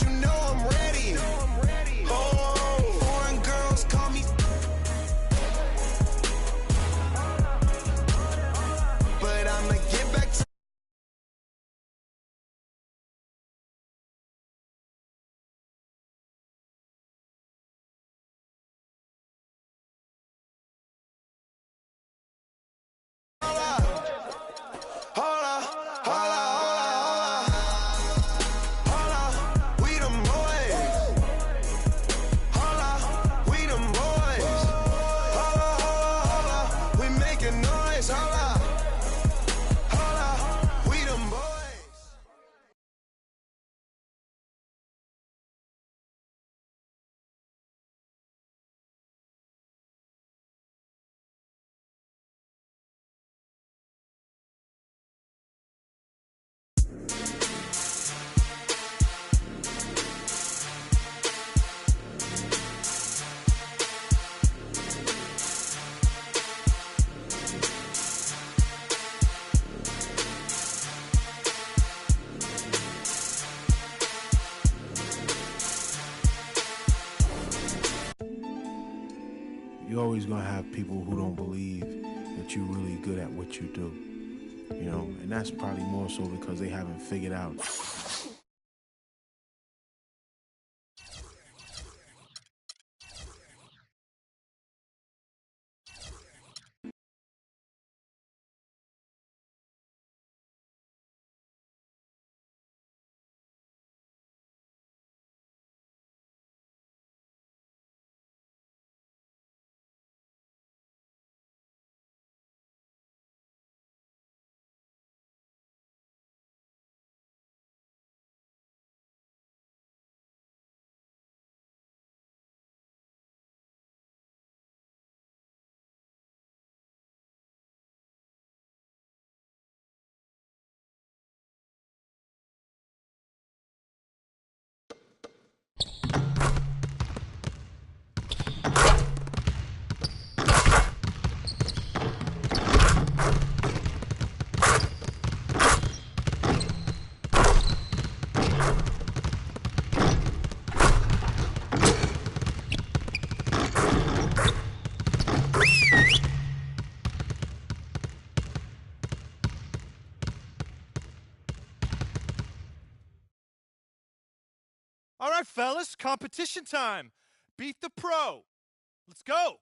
you know I'm ready. Oh, foreign girls call me, but I'ma get back to. You're always gonna have people who don't believe that you're really good at what you do, you know, and that's probably more so because they haven't figured out. All right, fellas, competition time. Beat the pro. Let's go.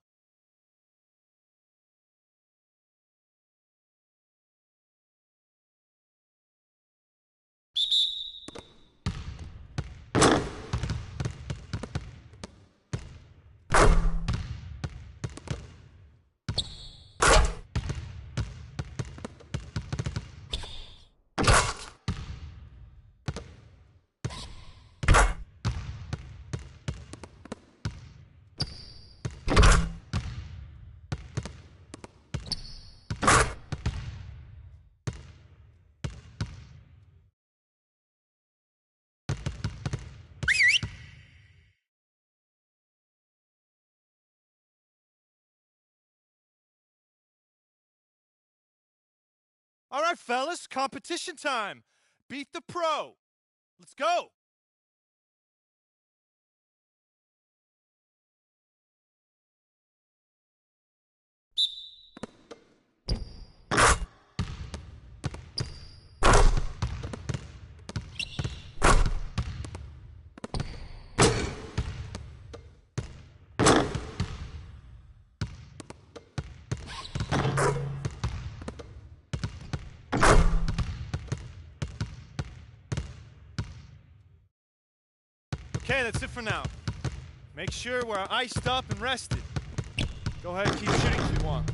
All right, fellas, competition time. Beat the pro. Let's go. Okay, that's it for now. Make sure we're iced up and rested. Go ahead and keep shooting if you want.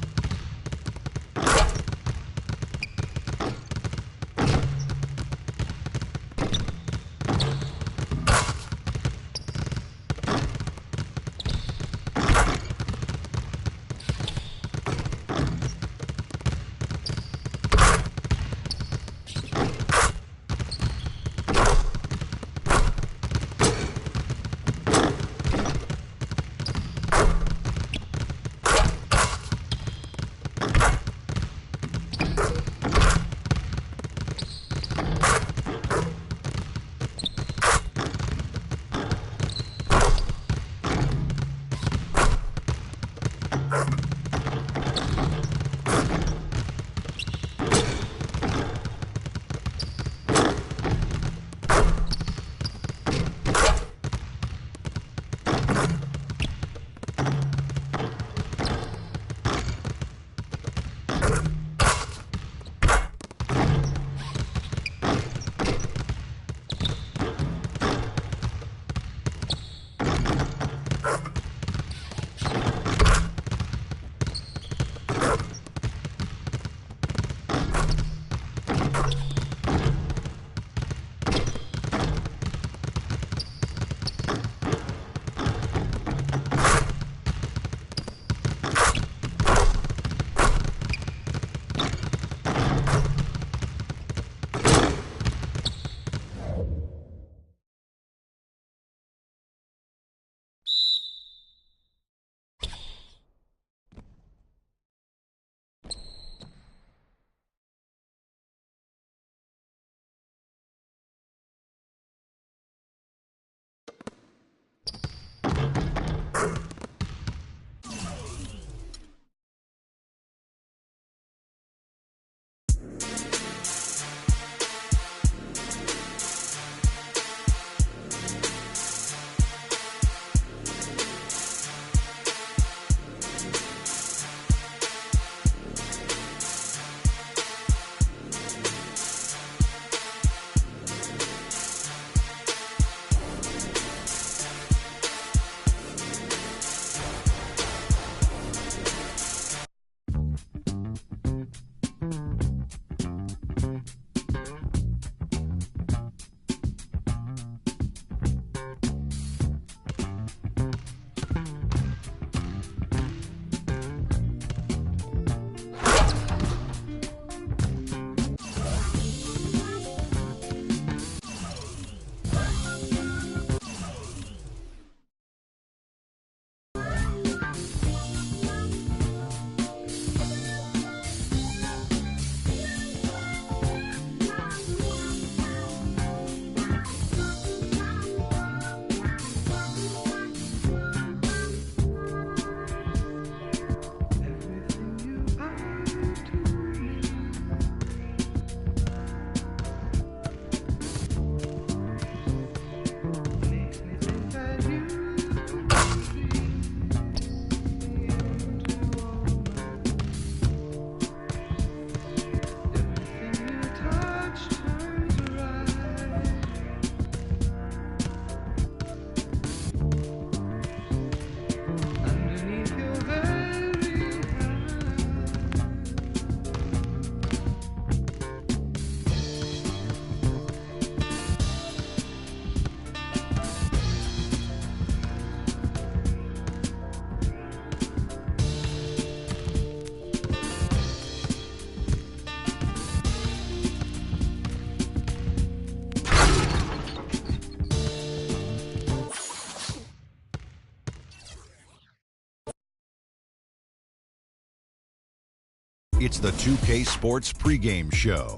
It's the 2K Sports pregame show.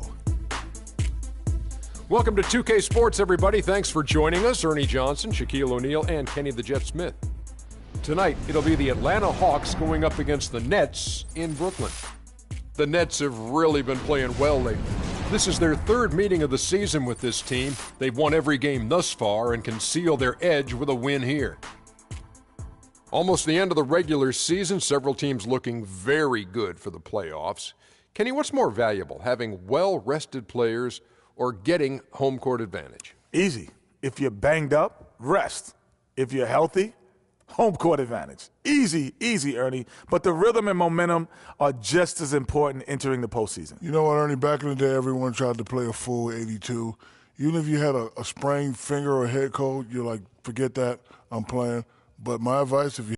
Welcome to 2K Sports, everybody. Thanks for joining us. Ernie Johnson, Shaquille O'Neal, and Kenny the Jet Smith. Tonight, it'll be the Atlanta Hawks going up against the Nets in Brooklyn. The Nets have really been playing well lately. This is their third meeting of the season with this team. They've won every game thus far and can seal their edge with a win here. Almost the end of the regular season, several teams looking very good for the playoffs. Kenny, what's more valuable, having well-rested players or getting home court advantage? Easy. If you're banged up, rest. If you're healthy, home court advantage. Easy, Ernie. But the rhythm and momentum are just as important entering the postseason. You know what, Ernie? Back in the day, everyone tried to play a full 82. Even if you had a sprained finger or head cold, you're like, forget that, I'm playing. But my advice, if you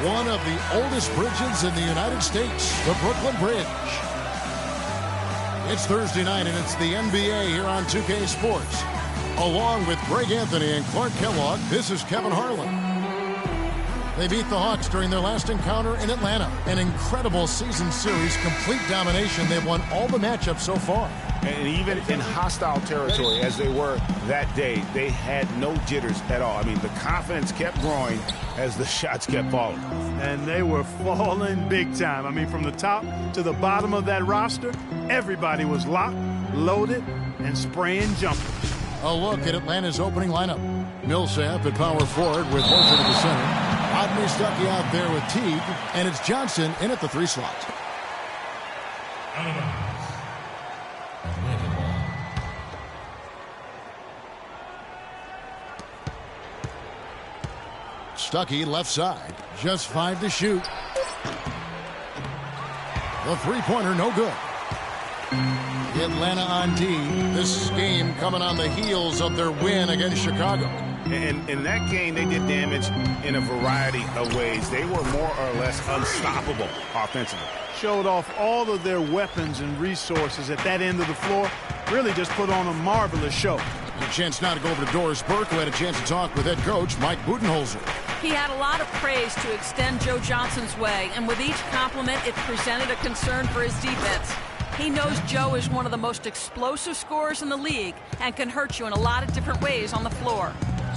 one of the oldest bridges in the United States, the Brooklyn Bridge. It's Thursday night, and it's the NBA here on 2K Sports. Along with Greg Anthony and Clark Kellogg, this is Kevin Harlan. They beat the Hawks during their last encounter in Atlanta. An incredible season series, complete domination. They've won all the matchups so far. And even in hostile territory, as they were that day, they had no jitters at all. I mean, the confidence kept growing as the shots kept falling. And they were falling big time. I mean, from the top to the bottom of that roster, everybody was locked, loaded, and spraying jumpers. A look at Atlanta's opening lineup. Millsap at power forward with Horford at the center. Rodney Stuckey out there with Teague, and it's Johnson in at the 3 slot. Stuckey left side, just 5 to shoot. The three-pointer no good. Atlanta on D. This game coming on the heels of their win against Chicago. And in that game, they did damage in a variety of ways. They were more or less unstoppable offensively. Showed off all of their weapons and resources at that end of the floor. Really just put on a marvelous show. A chance now to go over to Doris Burke, who had a chance to talk with head coach Mike Budenholzer. He had a lot of praise to extend Joe Johnson's way, and with each compliment, it presented a concern for his defense. He knows Joe is one of the most explosive scorers in the league and can hurt you in a lot of different ways on the floor.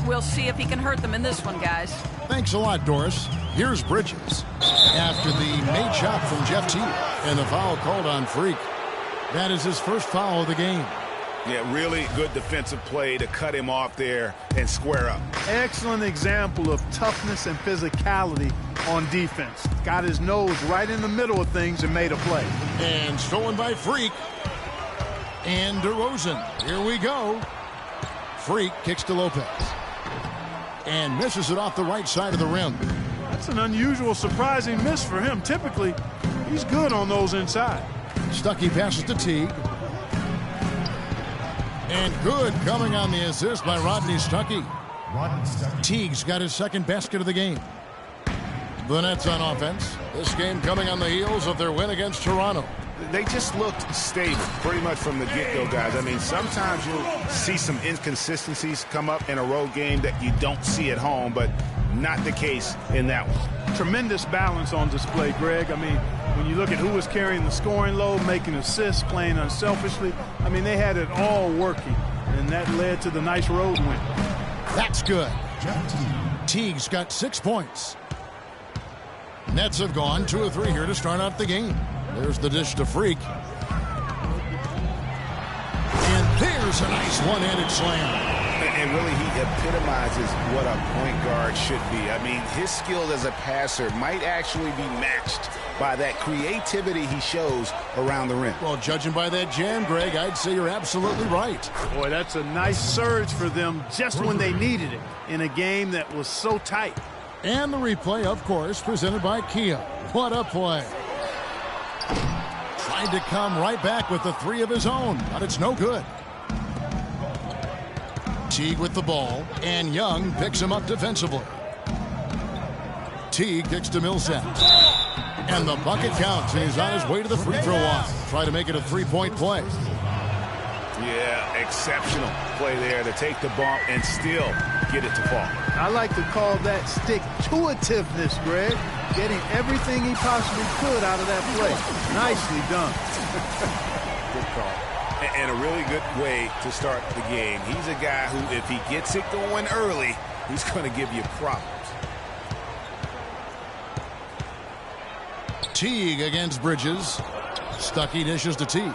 We'll see if he can hurt them in this one, guys. Thanks a lot, Doris. Here's Bridges. After the made shot from Jeff Teague and the foul called on Freak. That is his first foul of the game. Yeah, really good defensive play to cut him off there and square up. Excellent example of toughness and physicality on defense. Got his nose right in the middle of things and made a play. And stolen by Freak. And DeRozan. Here we go. Freak kicks to Lopez. And misses it off the right side of the rim. That's an unusual, surprising miss for him. Typically, he's good on those inside. Stuckey passes to Teague. And good coming on the assist by Rodney Stuckey. Teague's got his second basket of the game. The Nets on offense. This game coming on the heels of their win against Toronto. They just looked stable pretty much from the get-go, guys. I mean, sometimes you'll see some inconsistencies come up in a road game that you don't see at home, but not the case in that one. Tremendous balance on display, Greg. I mean, when you look at who was carrying the scoring load, making assists, playing unselfishly, I mean, they had it all working, and that led to the nice road win. That's good. Teague's got 6 points. Nets have gone 2 of 3 here to start out the game. There's the dish to Freak. And there's a nice one-handed slam. And really, he epitomizes what a point guard should be. I mean, his skills as a passer might actually be matched by that creativity he shows around the rim. Well, judging by that jam, Greg, I'd say you're absolutely right. Boy, that's a nice surge for them just when they needed it in a game that was so tight. And the replay, of course, presented by Kia. What a play. Tried to come right back with the 3 of his own, but it's no good. Teague with the ball, and Young picks him up defensively. Teague kicks to Millsap. And the bucket counts, and he's on his way to the free throw line. Try to make it a 3-point play. Yeah, exceptional play there to take the bump and still get it to fall. I like to call that stick-to-itiveness, Greg. Getting everything he possibly could out of that play. Nicely done. Good call. And a really good way to start the game. He's a guy who, if he gets it going early, he's going to give you problems. Teague against Bridges. Stuckey dishes to Teague.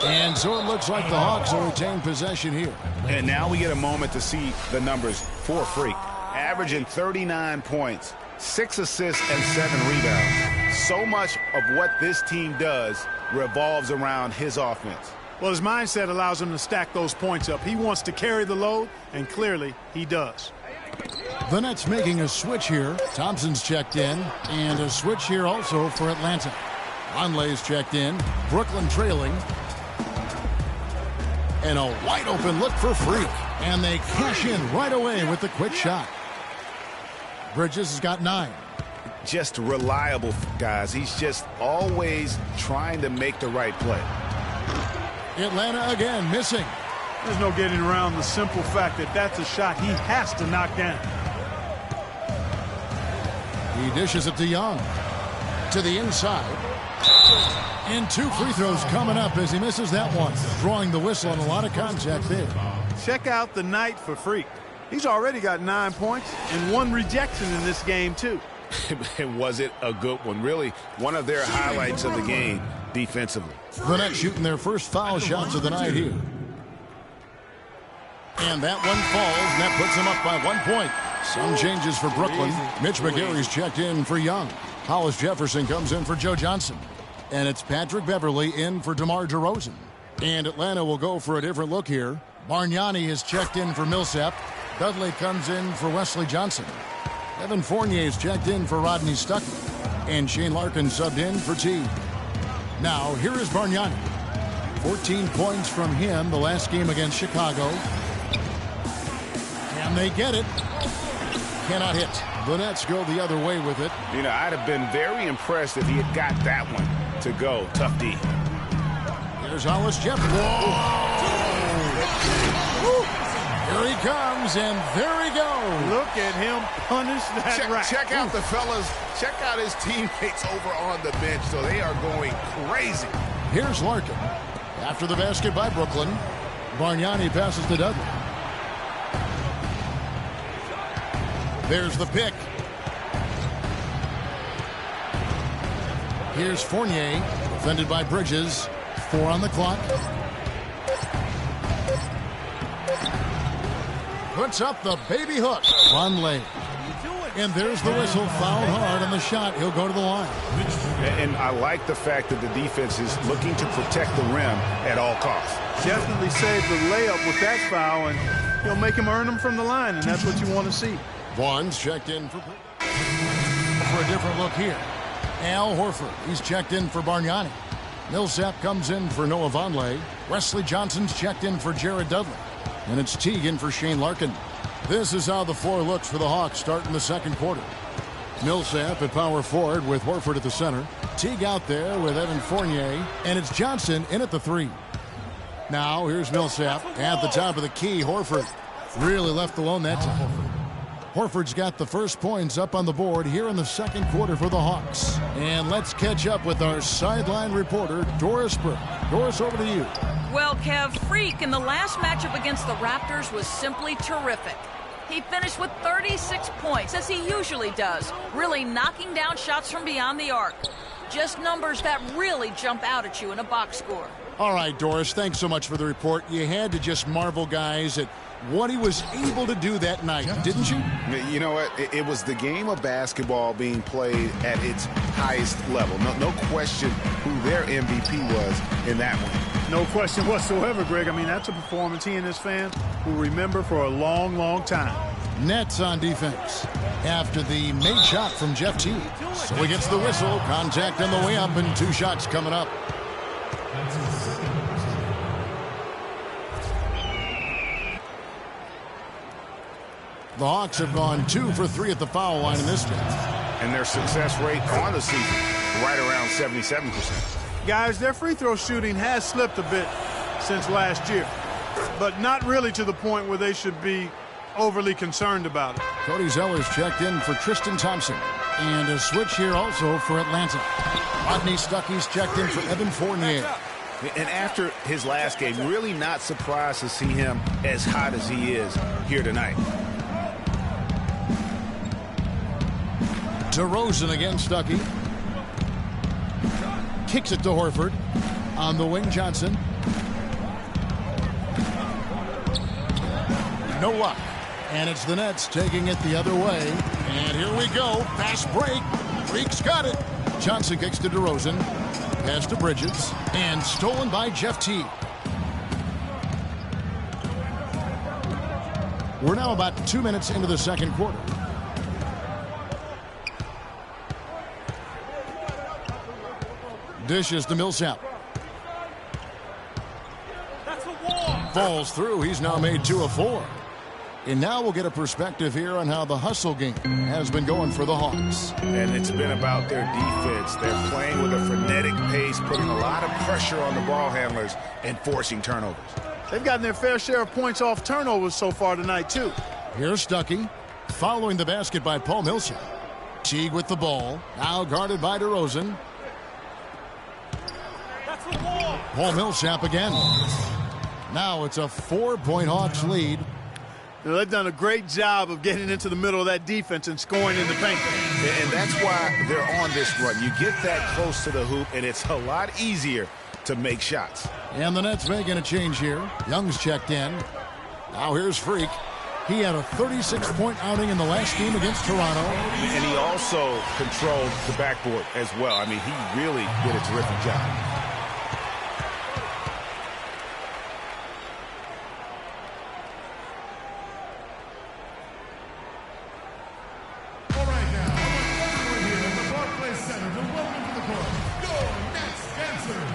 And so it looks like the Hawks will retain possession here. And now we get a moment to see the numbers for Freak. Averaging 39 points, 6 assists, and 7 rebounds. So much of what this team does revolves around his offense. Well, his mindset allows him to stack those points up. He wants to carry the load, and clearly he does. The Nets making a switch here. Thompson's checked in, and a switch here also for Atlanta. Conley's checked in. Brooklyn trailing. And a wide open look for Freak. And they cash in right away with the quick shot. Bridges has got 9. Just reliable, guys. He's just always trying to make the right play. Atlanta again missing. There's no getting around the simple fact that that's a shot he has to knock down. He dishes it to Young. To the inside. And 2 free throws coming up as he misses that one. Drawing the whistle and a lot of contact there. Check out the night for Freak. He's already got 9 points and 1 rejection in this game, too. And was it a good one? Really, one of their highlights of the game defensively. The Nets shooting their first foul shots of the night here. And that one falls, and that puts them up by 1 point. Some changes for Brooklyn. Mitch McGary's checked in for Young. Hollis Jefferson comes in for Joe Johnson. And it's Patrick Beverley in for DeMar DeRozan. And Atlanta will go for a different look here. Bargnani is checked in for Millsap. Dudley comes in for Wesley Johnson. Evan Fournier is checked in for Rodney Stuckey. And Shane Larkin subbed in for T. Now, here is Bargnani. 14 points from him the last game against Chicago. And they get it. Cannot hit. The Nets go the other way with it. You know, I'd have been very impressed if he had got that one to go. Tough D. Here's Hollis Jefferson. Here he comes, and there he goes. Look at him punish that rack. Check out the fellas. Check out his teammates over on the bench. So they are going crazy. Here's Larkin. After the basket by Brooklyn, Bargnani passes to Dudley. There's the pick. Here's Fournier, defended by Bridges. 4 on the clock. Puts up the baby hook. Conley. And there's the whistle. Fouled hard on the shot. He'll go to the line. And I like the fact that the defense is looking to protect the rim at all costs. Definitely saved the layup with that foul, and he'll make him earn them from the line, and that's what you want to see. Vaughn's checked in for a different look here. Al Horford, he's checked in for Bargnani. Millsap comes in for Noah Vonleh. Wesley Johnson's checked in for Jared Dudley. And it's Teague in for Shane Larkin. This is how the floor looks for the Hawks starting the second quarter. Millsap at power forward with Horford at the center. Teague out there with Evan Fournier. And it's Johnson in at the 3. Now here's Millsap at the top of the key. Horford really left alone that time. Horford's got the first points up on the board here in the second quarter for the Hawks. And let's catch up with our sideline reporter, Doris Burke. Doris, over to you. Well, Kev, Freak in the last matchup against the Raptors was simply terrific. He finished with 36 points, as he usually does, really knocking down shots from beyond the arc. Just numbers that really jump out at you in a box score. All right, Doris, thanks so much for the report. You had to just marvel, guys, at what he was able to do that night, didn't you? You know what? It was the game of basketball being played at its highest level. No question who their MVP was in that one. No question whatsoever, Greg. I mean, that's a performance he and his fans will remember for a long, long time. Nets on defense after the made shot from Jeff Teague. So he gets the whistle. Contact on the way up, and 2 shots coming up. The Hawks have gone 2 for 3 at the foul line in this game. And their success rate on the season, right around 77%. Guys, their free throw shooting has slipped a bit. since last year, but not really to the point where they should be overly concerned about it. Cody Zeller's checked in for Tristan Thompson. And a switch here also for Atlanta. Rodney Stuckey's checked in for Evan Fournier. And after his last game, really not surprised to see him as hot as he is here tonight. DeRozan again, Stuckey. Kicks it to Horford. On the wing, Johnson. No luck. And it's the Nets taking it the other way. And here we go. Fast break. Freak's got it. Johnson kicks to DeRozan. Pass to Bridges. And stolen by Jeff T. We're now about 2 minutes into the second quarter. Dishes to Millsap. Falls through. He's now made 2 of 4. And now we'll get a perspective here on how the hustle game has been going for the Hawks. And it's been about their defense. They're playing with a frenetic pace, putting a lot of pressure on the ball handlers and forcing turnovers. They've gotten their fair share of points off turnovers so far tonight, too. Here's Stuckey, following the basket by Paul Millsap. Teague with the ball, now guarded by DeRozan. Paul Millsap again. Now it's a 4-point Hawks lead. You know, they've done a great job of getting into the middle of that defense and scoring in the paint. And that's why they're on this run. You get that close to the hoop, and it's a lot easier to make shots. And the Nets making a change here. Young's checked in. Now here's Freak. He had a 36-point outing in the last game against Toronto. And he also controlled the backboard as well. I mean, he really did a terrific job.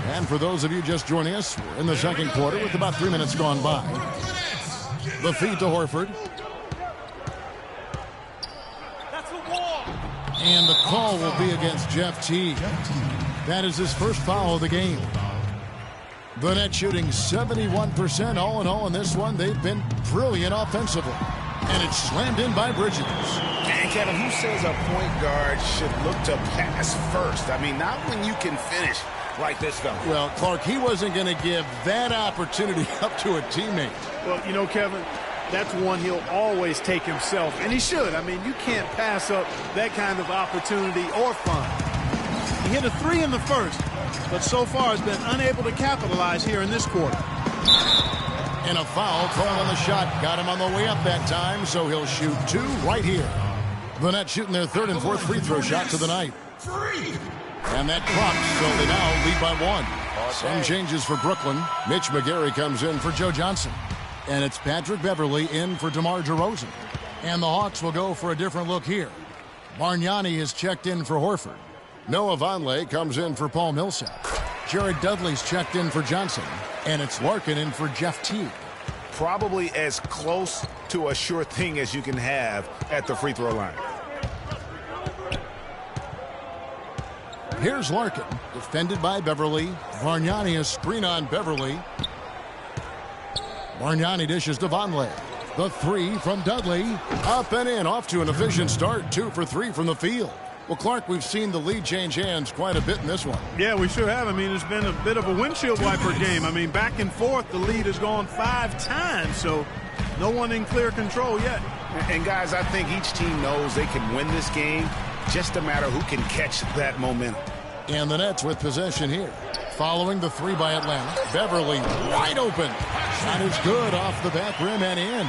And for those of you just joining us, we're in the second quarter with about 3 minutes gone by. The feed to Horford. And the call will be against Jeff T. That is his first foul of the game. The Nets shooting 71% all in all in this one. They've been brilliant offensively. And it's slammed in by Bridges. And Kevin, who says a point guard should look to pass first? I mean, not when you can finish like this, though. Well, Clark, he wasn't going to give that opportunity up to a teammate. Well, you know, Kevin, that's one he'll always take himself, and he should. I mean, you can't pass up that kind of opportunity or fun. He hit a 3 in the first, but so far has been unable to capitalize here in this quarter. And a foul call on the shot. Got him on the way up that time, so he'll shoot 2 right here. The Nets shooting their 3rd and 4th free throw shots of the night. And that clocks, so they now lead by 1. Some changes for Brooklyn. Mitch McGary comes in for Joe Johnson. And it's Patrick Beverley in for DeMar DeRozan. And the Hawks will go for a different look here. Bargnani is checked in for Horford. Noah Vonleh comes in for Paul Millsap. Jared Dudley's checked in for Johnson. And it's Larkin in for Jeff T. Probably as close to a sure thing as you can have at the free throw line. Here's Larkin, defended by Beverley. Bargnani, a screen on Beverley. Bargnani dishes to Vonleh. The 3 from Dudley. Up and in, off to an efficient start. 2 for 3 from the field. Well, Clark, we've seen the lead change hands quite a bit in this one. Yeah, we sure have. I mean, it's been a bit of a windshield wiper game. I mean, back and forth, the lead has gone 5 times, so no one in clear control yet. And, guys, I think each team knows they can win this game. Just a matter who can catch that momentum. And the Nets with possession here. Following the 3 by Atlanta. Beverley wide open. Shot is good off the back rim and in.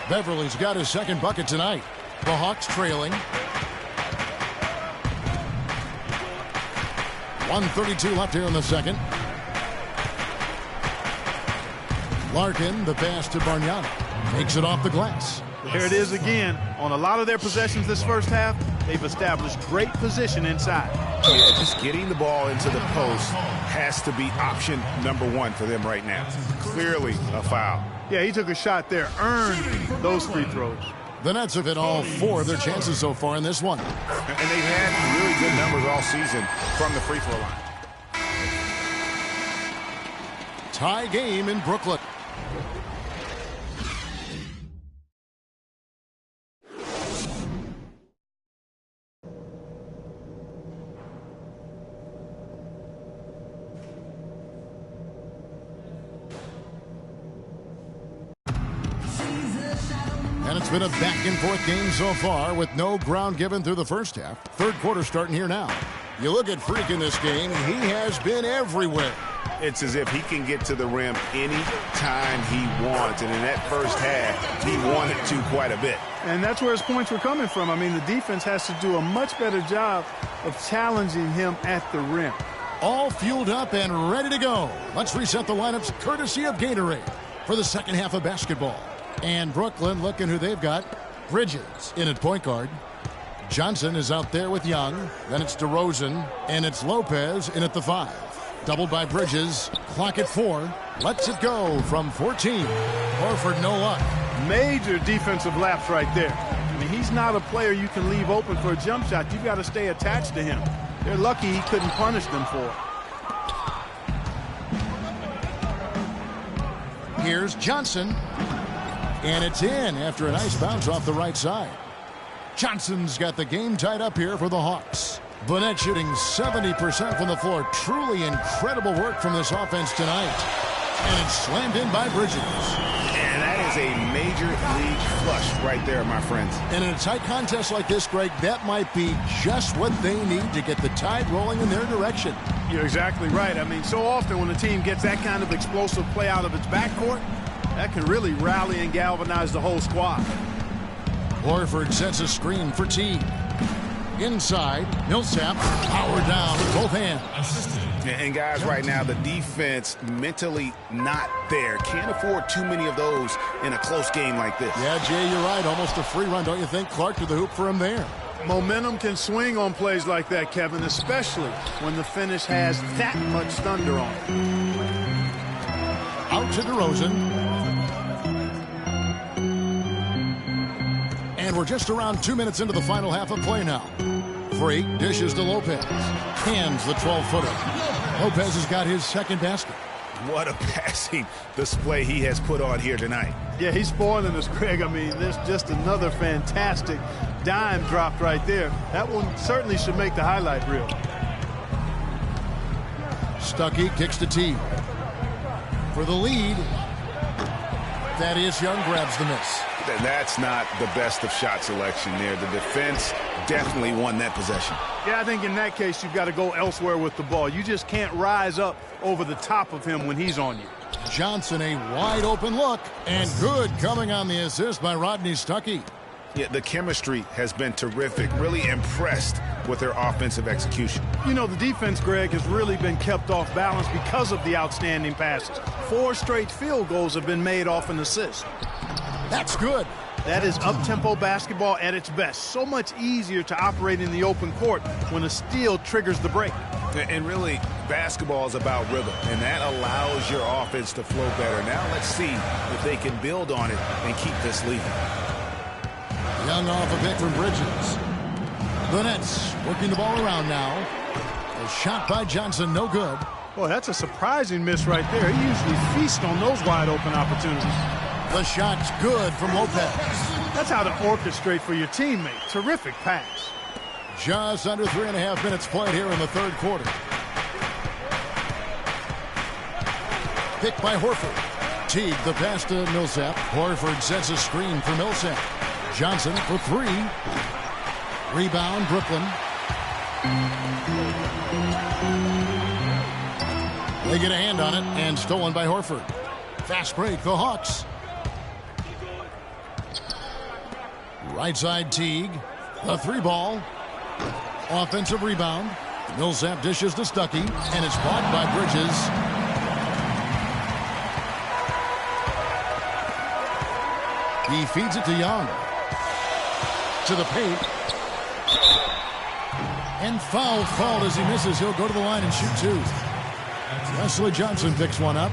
Beverley's got his 2nd bucket tonight. The Hawks trailing. 1:32 left here in the second. Larkin, the pass to Bargnani. Makes it off the glass. Here it is again. On a lot of their possessions this first half, they've established great position inside. Yeah, just getting the ball into the post has to be option number 1 for them right now. Clearly a foul. Yeah, he took a shot there, earned those free throws. The Nets have hit all 4 of their chances so far in this one. And they've had really good numbers all season from the free throw line. tie game in Brooklyn. And it's been a back-and-forth game so far with no ground given through the first half. Third quarter starting here now. You look at Freak in this game, he has been everywhere. It's as if he can get to the rim any time he wants. And in that first half, he wanted to quite a bit. And that's where his points were coming from. I mean, the defense has to do a much better job of challenging him at the rim. All fueled up and ready to go. Let's reset the lineups courtesy of Gatorade for the second half of basketball. And Brooklyn looking who they've got. Bridges in at point guard. Johnson is out there with Young. Then it's DeRozan. And it's Lopez in at the 5. Doubled by Bridges. Clock at 4. Lets it go from 14. Horford no luck. Major defensive lapse right there. I mean, he's not a player you can leave open for a jump shot. You've got to stay attached to him. They're lucky he couldn't punish them for it. Here's Johnson. And it's in after a nice bounce off the right side. Johnson's got the game tied up here for the Hawks. Burnett shooting 70% from the floor. Truly incredible work from this offense tonight. And it's slammed in by Bridges. And that is a major league flush right there, my friends. And in a tight contest like this, Greg, that might be just what they need to get the tide rolling in their direction. You're exactly right. I mean, so often when a team gets that kind of explosive play out of its backcourt, that can really rally and galvanize the whole squad. Horford sets a screen for Teague. Inside, Millsap powered down with both hands. And guys, right now, the defense mentally not there. Can't afford too many of those in a close game like this. Yeah, Jay, you're right. Almost a free run, don't you think? Clark to the hoop for him there. Momentum can swing on plays like that, Kevin, especially when the finish has that much thunder on it. Out to DeRozan. And we're just around 2 minutes into the final half of play now. Freak dishes to Lopez. Hands the 12-footer. Lopez has got his second basket. What a passing display he has put on here tonight. Yeah, he's spoiling us, Greg. I mean, there's just another fantastic dime dropped right there. That one certainly should make the highlight reel. Stuckey kicks to Teague. For the lead, Thaddeus Young grabs the miss. That's not the best of shot selection there. The defense definitely won that possession. Yeah, I think in that case, you've got to go elsewhere with the ball. You just can't rise up over the top of him when he's on you. Johnson, a wide open look, and good coming on the assist by Rodney Stuckey. Yeah, the chemistry has been terrific. Really impressed with their offensive execution. You know, the defense, Greg, has really been kept off balance because of the outstanding passes. 4 straight field goals have been made off an assist. That's good. That is up-tempo basketball at its best. So much easier to operate in the open court when a steal triggers the break. And really, basketball is about rhythm, and that allows your offense to flow better. Now let's see if they can build on it and keep this lead. Young off a pick from Bridges. The Nets working the ball around now. A shot by Johnson, no good. Boy, that's a surprising miss right there. He usually feasts on those wide-open opportunities. The shot's good from Lopez. That's how to orchestrate for your teammate. Terrific pass. Just under 3.5 minutes played here in the third quarter. Picked by Horford. Teague the pass to Millsap. Horford sets a screen for Millsap. Johnson for 3. Rebound, Brooklyn. They get a hand on it and stolen by Horford. Fast break, the Hawks. Right side Teague. The 3-ball. Offensive rebound. Millsap dishes to Stuckey, and it's blocked by Bridges. He feeds it to Young. To the paint. And foul called as he misses. He'll go to the line and shoot 2. Wesley Johnson picks one up.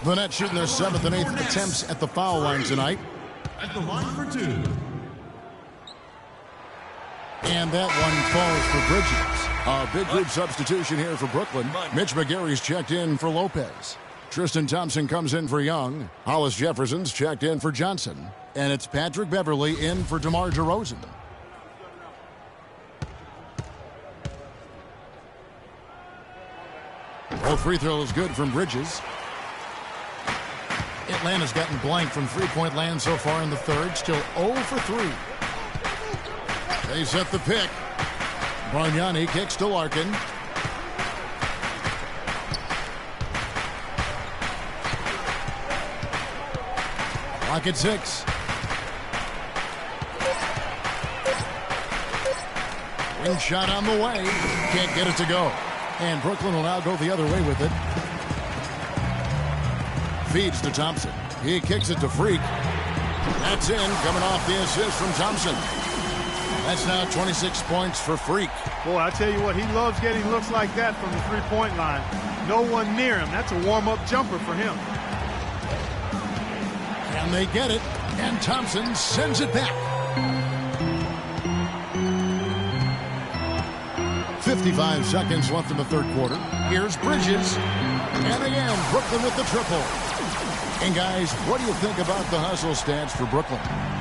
The Nets shooting their 7th and 8th attempts at the foul line tonight. At the line for 2. And that one falls for Bridges. A big group substitution here for Brooklyn. Mitch McGary's checked in for Lopez. Tristan Thompson comes in for Young. Hollis Jefferson's checked in for Johnson. And it's Patrick Beverly in for DeMar DeRozan. Both free throws good from Bridges. Atlanta's gotten blank from three-point land so far in the third. Still 0 for 3. They set the pick. Bargnani kicks to Larkin. Clock at 6. Wing shot on the way. Can't get it to go. And Brooklyn will now go the other way with it. Feeds to Thompson. He kicks it to Freak. That's in, coming off the assist from Thompson. That's now 26 points for Freak. Boy, I tell you what, he loves getting looks like that from the three-point line. No one near him. That's a warm-up jumper for him. Can they get it? And Thompson sends it back. 55 seconds left in the third quarter. Here's Bridges. And again, Brooklyn with the triple. And guys, what do you think about the hustle stats for Brooklyn?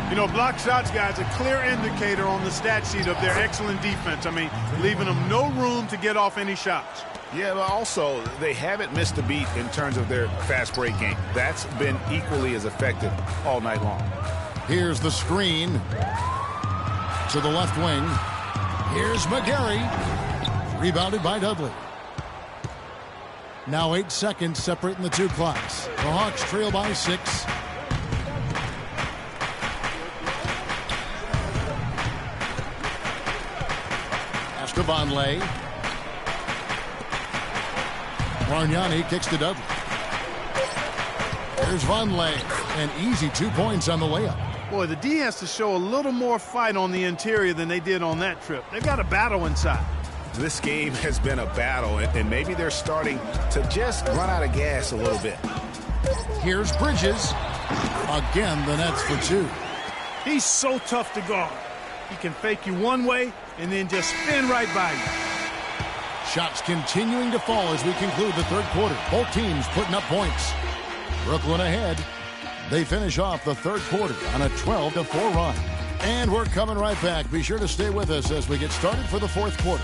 You know, block shots, guys, a clear indicator on the stat sheet of their excellent defense. I mean, leaving them no room to get off any shots. Yeah, but also, they haven't missed a beat in terms of their fast break game. That's been equally as effective all night long. Here's the screen to the left wing. Here's McGary. Rebounded by Dudley. Now 8 seconds separating the two clocks. The Hawks trail by 6. Vonleh. Bargnani kicks to Dudley. There's Vonleh. An easy 2 points on the layup. Boy, the D has to show a little more fight on the interior than they did on that trip. They've got a battle inside. This game has been a battle, and maybe they're starting to just run out of gas a little bit. Here's Bridges. Again, the Nets for 2. He's so tough to guard. He can fake you one way and then just spin right by you. Shots continuing to fall as we conclude the third quarter. Both teams putting up points. Brooklyn ahead. They finish off the third quarter on a 12-4 run. And we're coming right back. Be sure to stay with us as we get started for the fourth quarter.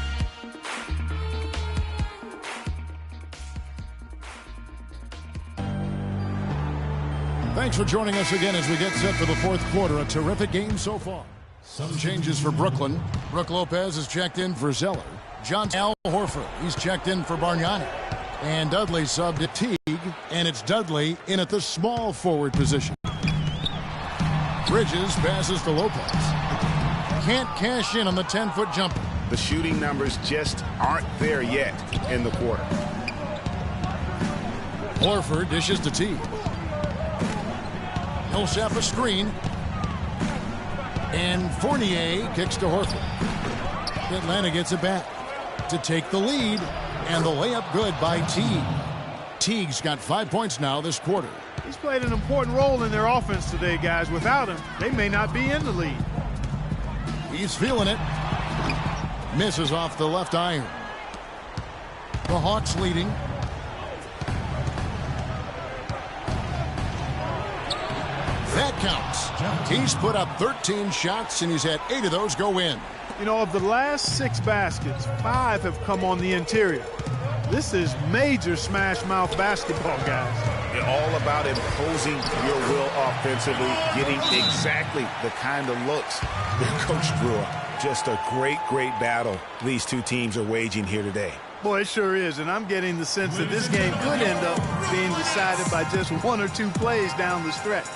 Thanks for joining us again as we get set for the fourth quarter. A terrific game so far. Some changes for Brooklyn. Brook Lopez is checked in for Zeller. Al Horford, he's checked in for Bargnani. And Dudley subbed to Teague, and it's Dudley in at the small forward position. Bridges passes to Lopez. Can't cash in on the 10-foot jumper. The shooting numbers just aren't there yet in the quarter. Horford dishes to Teague. Millsap a screen. And Fournier kicks to Horford. Atlanta gets it back to take the lead. And the layup good by Teague. Teague's got 5 points now this quarter. He's played an important role in their offense today, guys. Without him, they may not be in the lead. He's feeling it. Misses off the left iron. The Hawks leading. That counts. He's put up 13 shots, and he's had 8 of those go in. You know, of the last 6 baskets, 5 have come on the interior. This is major smash mouth basketball, guys. It's all about imposing your will offensively, getting exactly the kind of looks their coach drew up. Just a great, great battle these two teams are waging here today. Boy, it sure is, and I'm getting the sense that this game could end up being decided by just 1 or 2 plays down the stretch.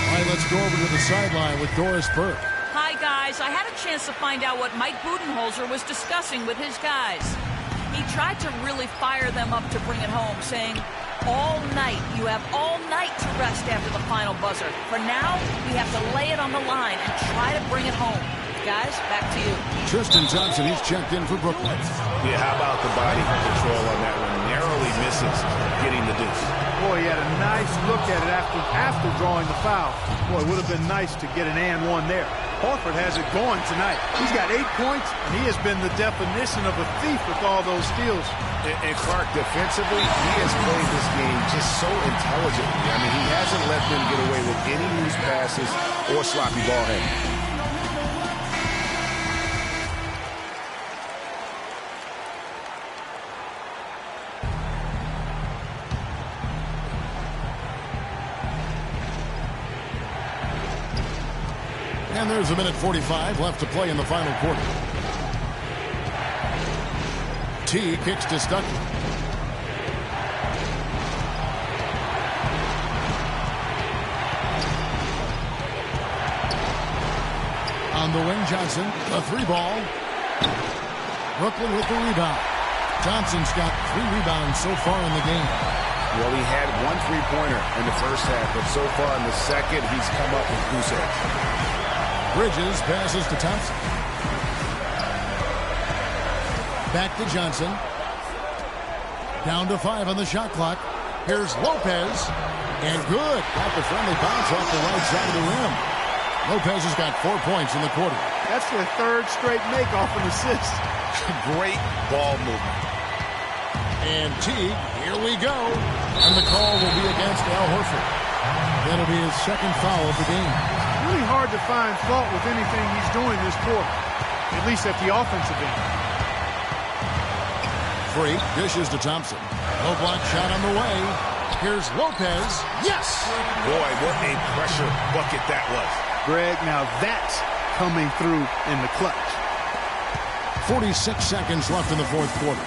All right, let's go over to the sideline with Doris Burke. Hi, guys. I had a chance to find out what Mike Budenholzer was discussing with his guys. He tried to really fire them up to bring it home, saying, all night, you have all night to rest after the final buzzer. For now, we have to lay it on the line and try to bring it home. Guys, back to you. Tristan Thompson, he's checked in for Brooklyn. Yeah, how about the body control on that one? Narrowly misses getting the deuce. Boy, he had a nice look at it after drawing the foul. Boy, it would have been nice to get an and one there. Horford has it going tonight. He's got 8 points, and he has been the definition of a thief with all those steals. And Clark, defensively, he has played this game just so intelligently. I mean, he hasn't let them get away with any loose passes or sloppy ball handling. And there's a minute 45 left to play in the final quarter. T kicks to Stuckey. On the wing, Johnson, a 3-ball. Brooklyn with the rebound. Johnson's got 3 rebounds so far in the game. Well, he had 1 3-pointer in the first half, but so far in the second, he's come up with goose eggs. Bridges passes to Thompson. Back to Johnson. Down to 5 on the shot clock. Here's Lopez. And good. Got the friendly bounce off the right side of the rim. Lopez has got 4 points in the quarter. That's their 3rd straight make off an assist. Great ball movement. And Teague, here we go. And the call will be against Al Horford. That'll be his 2nd foul of the game. Really hard to find fault with anything he's doing this quarter, at least at the offensive end. Free dishes to Thompson. Low block shot on the way. Here's Lopez. Yes! Boy, what a pressure bucket that was. Greg, now that's coming through in the clutch. 46 seconds left in the 4th quarter.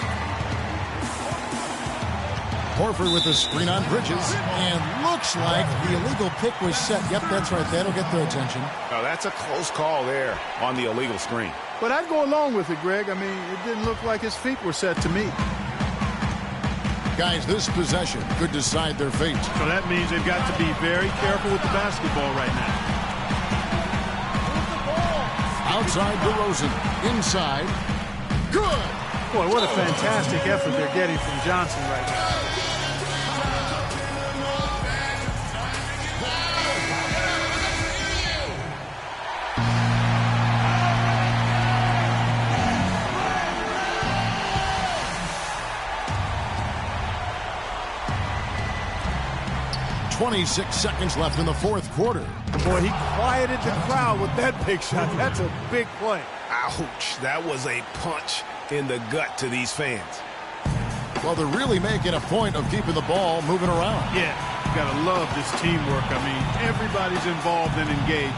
Horford with the screen on Bridges, and looks like the illegal pick was set. Yep, that's right. That'll get their attention. Oh, that's a close call there on the illegal screen. But I'd go along with it, Greg. I mean, it didn't look like his feet were set to me. Guys, this possession could decide their fate. So that means they've got to be very careful with the basketball right now. Outside DeRozan. Inside. Good! Boy, what a fantastic effort they're getting from Johnson right now. 26 seconds left in the 4th quarter. Boy, he quieted the crowd with that big shot. That's a big play. Ouch. That was a punch in the gut to these fans. Well, they're really making a point of keeping the ball moving around. Yeah, you got to love this teamwork. I mean, everybody's involved and engaged.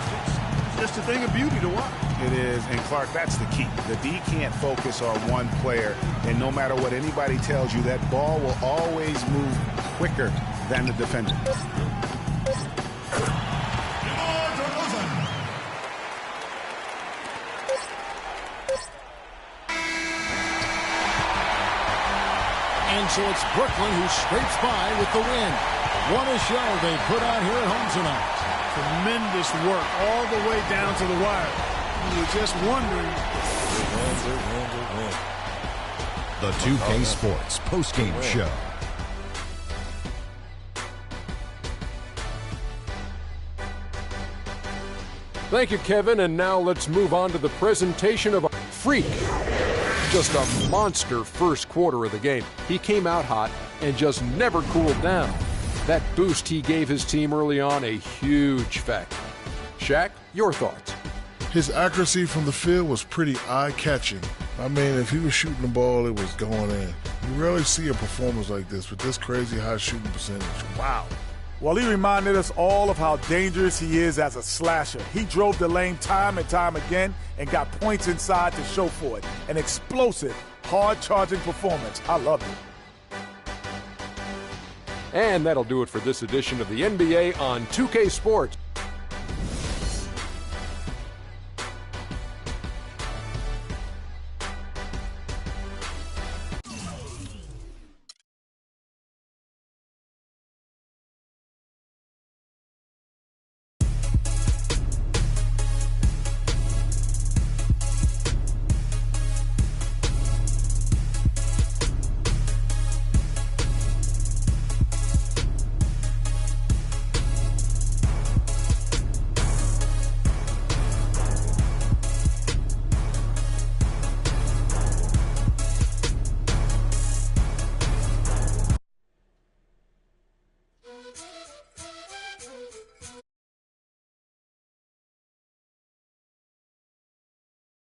It's just a thing of beauty to watch. It is, and Clark, that's the key. The D can't focus on one player, and no matter what anybody tells you, that ball will always move quicker than the defender. And so it's Brooklyn who scrapes by with the win. What a show they put on here at home tonight. Tremendous work all the way down to the wire. You were just wondering. The 2K Sports postgame show. Thank you, Kevin. And now let's move on to the presentation of a freak. Just a monster first quarter of the game. He came out hot and just never cooled down. That boost he gave his team early on, a huge factor. Shaq, your thoughts? His accuracy from the field was pretty eye-catching. I mean, if he was shooting the ball, it was going in. You rarely see a performance like this with this crazy high shooting percentage. Wow. Well, he reminded us all of how dangerous he is as a slasher. He drove the lane time and time again and got points inside to show for it. An explosive, hard-charging performance. I love it. And that'll do it for this edition of the NBA on 2K Sports.